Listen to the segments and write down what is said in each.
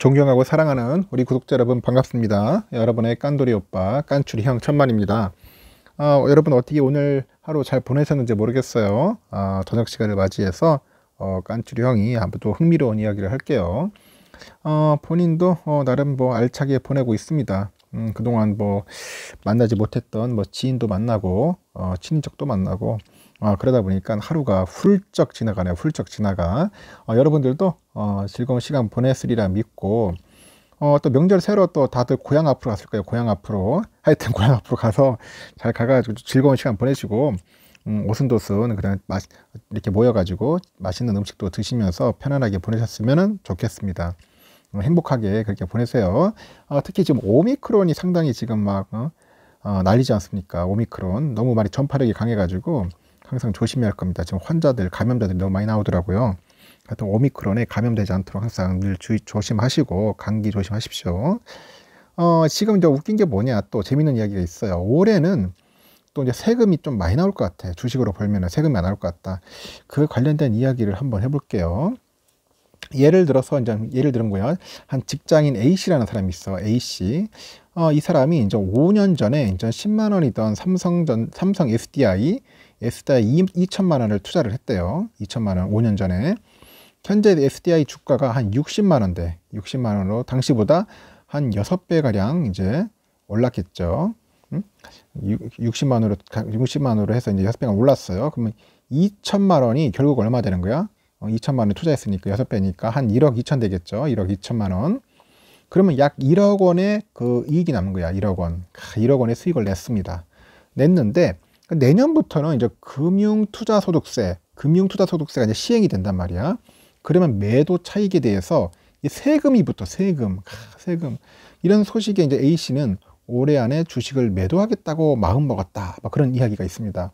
존경하고 사랑하는 우리 구독자 여러분 반갑습니다. 여러분의 깐돌이 오빠 깐추리 형 천만입니다. 여러분 어떻게 오늘 하루 잘 보내셨는지 모르겠어요. 저녁 시간을 맞이해서 깐추리 형이 한번 또 흥미로운 이야기를 할게요. 본인도 나름 뭐 알차게 보내고 있습니다. 그동안 뭐 만나지 못했던 뭐 지인도 만나고 친인척도 만나고 그러다 보니까 하루가 훌쩍 지나가네요. 훌쩍 지나가. 여러분들도 즐거운 시간 보냈으리라 믿고 또 명절 새로 또 다들 고향 앞으로 갔을 거예요. 고향 앞으로 하여튼 고향 앞으로 가서 잘 가가지고 즐거운 시간 보내시고 오순도순 그냥 이렇게 모여가지고 맛있는 음식도 드시면서 편안하게 보내셨으면 좋겠습니다. 행복하게 그렇게 보내세요. 특히 지금 오미크론이 상당히 지금 막 난리지 않습니까? 오미크론 너무 많이 전파력이 강해가지고 항상 조심해야 할 겁니다. 지금 감염자들이 너무 많이 나오더라고요. 하여튼 오미크론에 감염되지 않도록 항상 늘 조심하시고 감기 조심하십시오. 지금 이제 웃긴 게 뭐냐, 또 재밌는 이야기가 있어요. 올해는 또 이제 세금이 좀 많이 나올 것 같아. 주식으로 벌면 세금이 안 나올 것 같다. 그 관련된 이야기를 한번 해볼게요. 예를 들면 뭐야, 한 직장인 A 씨라는 사람이 있어. A 씨. 이 사람이 이제 5년 전에 이제 10만 원이던 삼성 SDI 2천만 원을 투자를 했대요. 2천만 원 5년 전에. 현재 SDI 주가가 한 60만 원대. 60만 원으로 당시보다 한 6배 가량 이제 올랐겠죠. 60만 원으로 해서 이제 6배가 올랐어요. 그러면 2천만 원이 결국 얼마 되는 거야? 2천만 원 투자했으니까 6배니까 한 1억 2천 되겠죠. 1억 2천만 원. 그러면 약 1억 원의 그 이익이 남은 거야. 1억 원. 1억 원의 수익을 냈습니다. 냈는데 내년부터는 이제 금융투자소득세가 이제 시행이 된단 말이야. 그러면 매도 차익에 대해서 세금. 이런 소식에 이제 A 씨는 올해 안에 주식을 매도하겠다고 마음먹었다. 막 그런 이야기가 있습니다.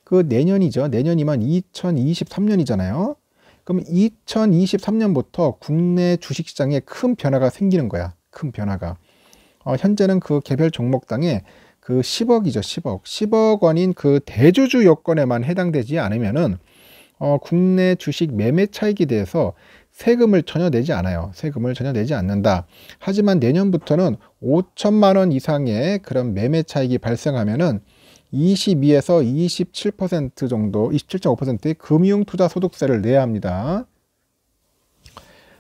그 내년이죠. 내년이면 2023년이잖아요. 그럼 2023년부터 국내 주식시장에 큰 변화가 생기는 거야. 큰 변화가. 현재는 그 개별 종목당에 그 10억이죠. 10억 원인 그 대주주 요건에만 해당되지 않으면은 국내 주식 매매 차익에 대해서 세금을 전혀 내지 않아요. 세금을 전혀 내지 않는다. 하지만 내년부터는 5천만 원 이상의 그런 매매 차익이 발생하면은 22에서 27% 정도, 27.5%의 금융투자소득세를 내야 합니다.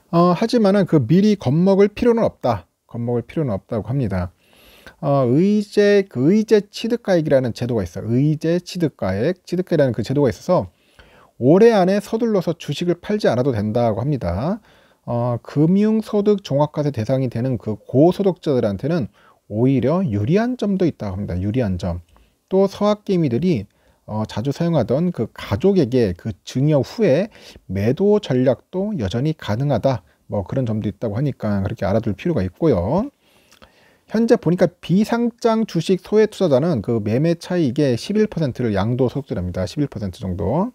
하지만은 그 미리 겁먹을 필요는 없다. 겁먹을 필요는 없다고 합니다. 의제 취득가액이라는 제도가 있어요. 의제 취득가액이라는 그 제도가 있어서 올해 안에 서둘러서 주식을 팔지 않아도 된다고 합니다. 금융소득 종합과세 대상이 되는 그 고소득자들한테는 오히려 유리한 점도 있다고 합니다. 유리한 점. 또 서학개미들이 자주 사용하던 그 가족에게 그 증여 후에 매도 전략도 여전히 가능하다. 뭐 그런 점도 있다고 하니까 그렇게 알아둘 필요가 있고요. 현재 보니까 비상장 주식 소액 투자자는 그 매매 차익의 11%를 양도소득세랍니다. 11% 정도.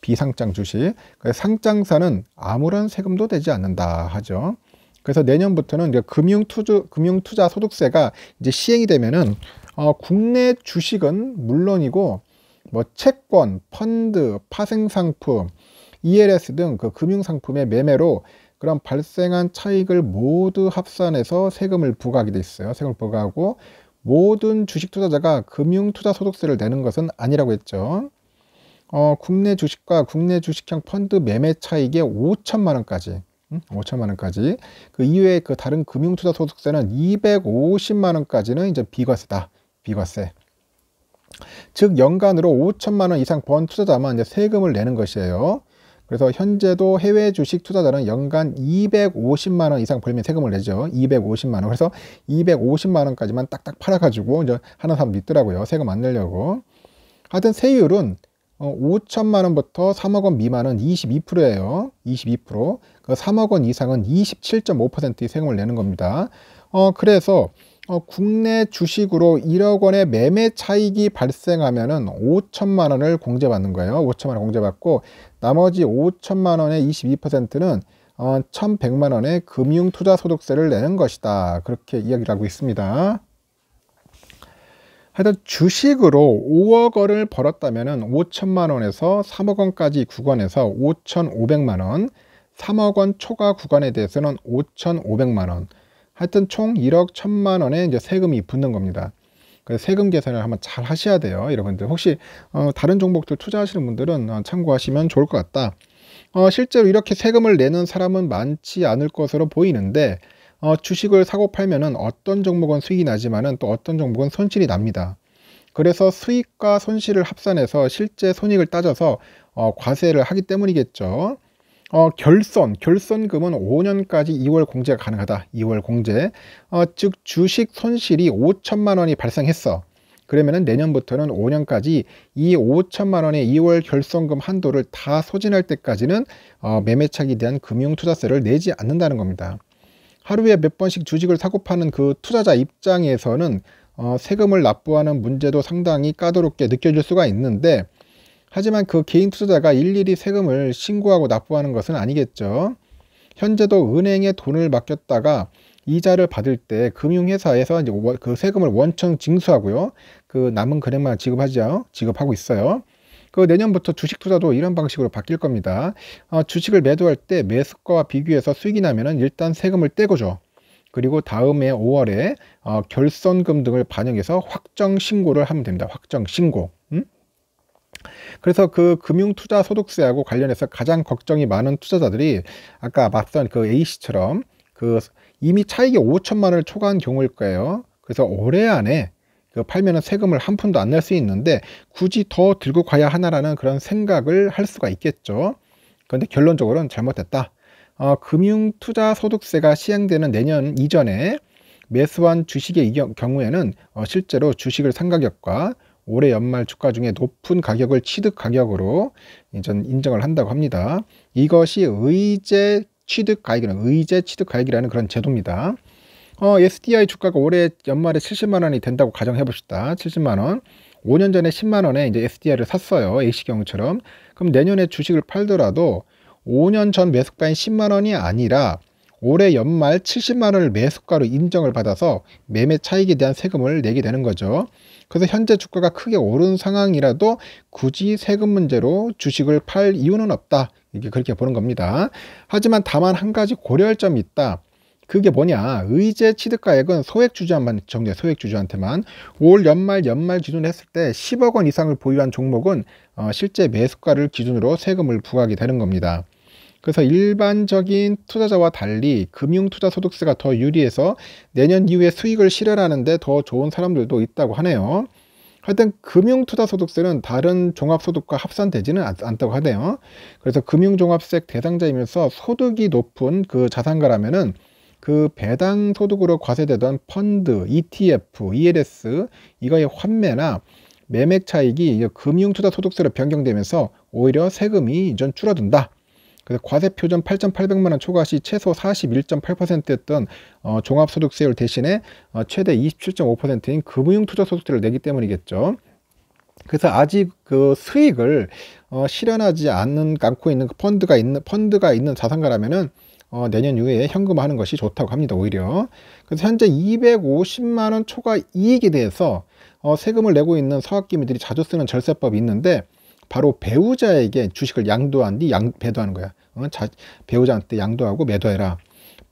비상장 주식. 상장사는 아무런 세금도 내지 않는다 하죠. 그래서 내년부터는 이제 금융투자 소득세가 이제 시행이 되면은 국내 주식은 물론이고 뭐 채권, 펀드, 파생상품, ELS 등 그 금융상품의 매매로 그런 발생한 차익을 모두 합산해서 세금을 부과하게 돼 있어요. 세금을 부과하고 모든 주식 투자자가 금융투자소득세를 내는 것은 아니라고 했죠. 국내 주식과 국내 주식형 펀드 매매 차익의 5천만 원까지. 5천만 원까지. 그 이외에 그 다른 금융투자 소득세는 250만 원까지는 이제 비과세다. 비과세. 즉 연간으로 5천만 원 이상 번 투자자만 이제 세금을 내는 것이에요. 그래서 현재도 해외 주식 투자자는 연간 250만 원 이상 벌면 세금을 내죠. 250만 원. 그래서 250만 원까지만 딱딱 팔아가지고 이제 하는 사람도 있더라고요. 세금 안 내려고. 하여튼 세율은 5천만 원부터 3억 원 미만은 22%예요. 22%. 그 3억 원 이상은 27.5%의 세금을 내는 겁니다. 그래서 국내 주식으로 1억 원의 매매 차익이 발생하면은 5천만 원을 공제받는 거예요. 5천만 원 공제받고 나머지 5천만 원의 22%는 1,100만 원의 금융투자소득세를 내는 것이다. 그렇게 이야기를 하고 있습니다. 하여튼 주식으로 5억 원을 벌었다면 5천만 원에서 3억 원까지 구간해서 5,500만 원, 3억 원 초과 구간에 대해서는 5,500만 원. 하여튼 총 1억 1,000만 원의 이제 세금이 붙는 겁니다. 그래서 세금 계산을 한번 잘 하셔야 돼요. 여러분들 혹시 다른 종목들 투자하시는 분들은 참고하시면 좋을 것 같다. 실제로 이렇게 세금을 내는 사람은 많지 않을 것으로 보이는데 주식을 사고 팔면은 어떤 종목은 수익이 나지만은 또 어떤 종목은 손실이 납니다. 그래서 수익과 손실을 합산해서 실제 손익을 따져서 과세를 하기 때문이겠죠. 결손금은 5년까지 2월 공제가 가능하다. 2월 공제. 즉 주식 손실이 5천만 원이 발생했어. 그러면은 내년부터는 5년까지 이 5천만 원의 2월 결손금 한도를 다 소진할 때까지는 매매차익에 대한 금융투자세를 내지 않는다는 겁니다. 하루에 몇 번씩 주식을 사고 파는 그 투자자 입장에서는 세금을 납부하는 문제도 상당히 까다롭게 느껴질 수가 있는데, 하지만 그 개인 투자자가 일일이 세금을 신고하고 납부하는 것은 아니겠죠. 현재도 은행에 돈을 맡겼다가 이자를 받을 때 금융회사에서 이제 그 세금을 원천 징수하고요. 그 남은 금액만 지급하고 있어요. 그 내년부터 주식 투자도 이런 방식으로 바뀔 겁니다. 주식을 매도할 때 매수가와 비교해서 수익이 나면은 일단 세금을 떼고 줘. 그리고 다음해 5월에 결손금 등을 반영해서 확정 신고를 하면 됩니다. 확정 신고. 그래서 그 금융투자소득세하고 관련해서 가장 걱정이 많은 투자자들이 아까 맞선 그 A씨처럼 그 이미 차익이 5천만 원을 초과한 경우일 거예요. 그래서 올해 안에 그 팔면은 세금을 한 푼도 안 낼 수 있는데 굳이 더 들고 가야 하나라는 그런 생각을 할 수가 있겠죠. 그런데 결론적으로는 잘못됐다. 금융투자소득세가 시행되는 내년 이전에 매수한 주식의 경우에는 실제로 주식을 산 가격과 올해 연말 주가 중에 높은 가격을 취득 가격으로 인정을 한다고 합니다. 이것이 의제 취득 가액이라는 그런 제도입니다. SDI 주가가 올해 연말에 70만 원이 된다고 가정해 봅시다. 70만 원. 5년 전에 10만 원에 이제 SDI를 샀어요. A씨 경우처럼. 그럼 내년에 주식을 팔더라도 5년 전 매수가인 10만 원이 아니라 올해 연말 70만 원을 매수가로 인정을 받아서 매매 차익에 대한 세금을 내게 되는 거죠. 그래서 현재 주가가 크게 오른 상황이라도 굳이 세금 문제로 주식을 팔 이유는 없다. 이게 그렇게 보는 겁니다. 하지만 다만 한 가지 고려할 점이 있다. 그게 뭐냐? 의제 취득가액은 소액주주한테만 정돼. 소액주주한테만. 올 연말 기준으로 했을 때 10억 원 이상을 보유한 종목은 실제 매수가를 기준으로 세금을 부과하게 되는 겁니다. 그래서 일반적인 투자자와 달리 금융투자소득세가 더 유리해서 내년 이후에 수익을 실현하는데 더 좋은 사람들도 있다고 하네요. 하여튼 금융투자소득세는 다른 종합소득과 합산되지는 않다고 하네요. 그래서 금융종합세 대상자이면서 소득이 높은 그 자산가라면은 그 배당 소득으로 과세되던 펀드, ETF, ELS 이거의 환매나 매매 차익이 금융투자소득세로 변경되면서 오히려 세금이 좀 줄어든다. 그래서 과세 표준 8,800만 원 초과 시 최소 41.8%였던 종합소득세율 대신에 최대 27.5%인 금융투자소득세를 내기 때문이겠죠. 그래서 아직 그 수익을 실현하지 않고 있는 펀드가 있는 자산가라면은 내년 이후에 현금화하는 것이 좋다고 합니다. 오히려. 그래서 현재 250만 원 초과 이익에 대해서 세금을 내고 있는 서학기미들이 자주 쓰는 절세법이 있는데 바로 배우자에게 주식을 양도한 뒤 배도하는 거야. 배우자한테 양도하고 매도해라.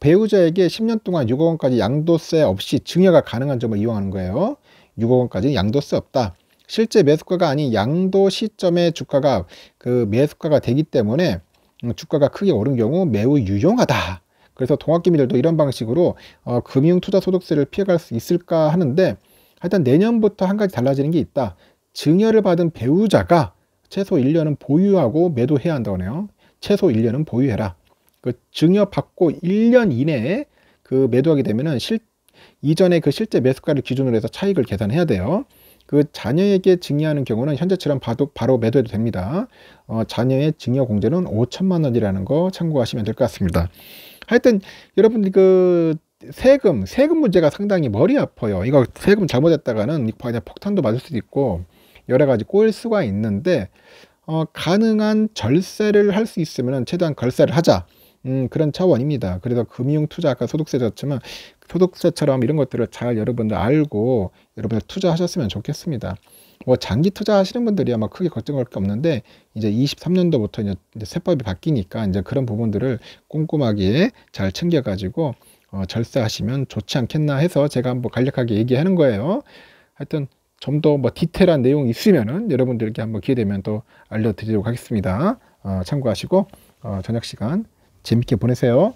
배우자에게 10년 동안 6억 원까지 양도세 없이 증여가 가능한 점을 이용하는 거예요. 6억 원까지 양도세 없다. 실제 매수가가 아닌 양도 시점의 주가가 그 매수가가 되기 때문에 주가가 크게 오른 경우 매우 유용하다. 그래서 동학개미들도 이런 방식으로 금융투자소득세를 피해갈 수 있을까 하는데 하여튼 내년부터 한 가지 달라지는 게 있다. 증여를 받은 배우자가 최소 1년은 보유하고 매도해야 한다고 하네요. 최소 1년은 보유해라. 그 증여받고 1년 이내에 그 매도하게 되면은 이전에 그 실제 매수가를 기준으로 해서 차익을 계산해야 돼요. 그 자녀에게 증여하는 경우는 현재처럼 바로 매도해도 됩니다. 자녀의 증여 공제는 5천만 원이라는 거 참고하시면 될 것 같습니다. 하여튼 여러분 그 세금 문제가 상당히 머리 아파요. 이거 세금 잘못했다가는 그냥 폭탄도 맞을 수도 있고 여러 가지 꼬일 수가 있는데 가능한 절세를 할 수 있으면 최대한 걸세를 하자. 그런 차원입니다. 그래서 금융투자 아까 소득세였지만 소득세처럼 이런 것들을 잘 여러분들 알고 여러분들 투자하셨으면 좋겠습니다. 뭐 장기 투자하시는 분들이 아마 크게 걱정할 게 없는데 이제 23년도부터 이제 세법이 바뀌니까 이제 그런 부분들을 꼼꼼하게 잘 챙겨가지고 절세하시면 좋지 않겠나 해서 제가 한번 간략하게 얘기하는 거예요. 하여튼 좀 더 뭐 디테일한 내용이 있으면은 여러분들께 한번 기회 되면 또 알려드리도록 하겠습니다. 참고하시고 저녁 시간 재밌게 보내세요.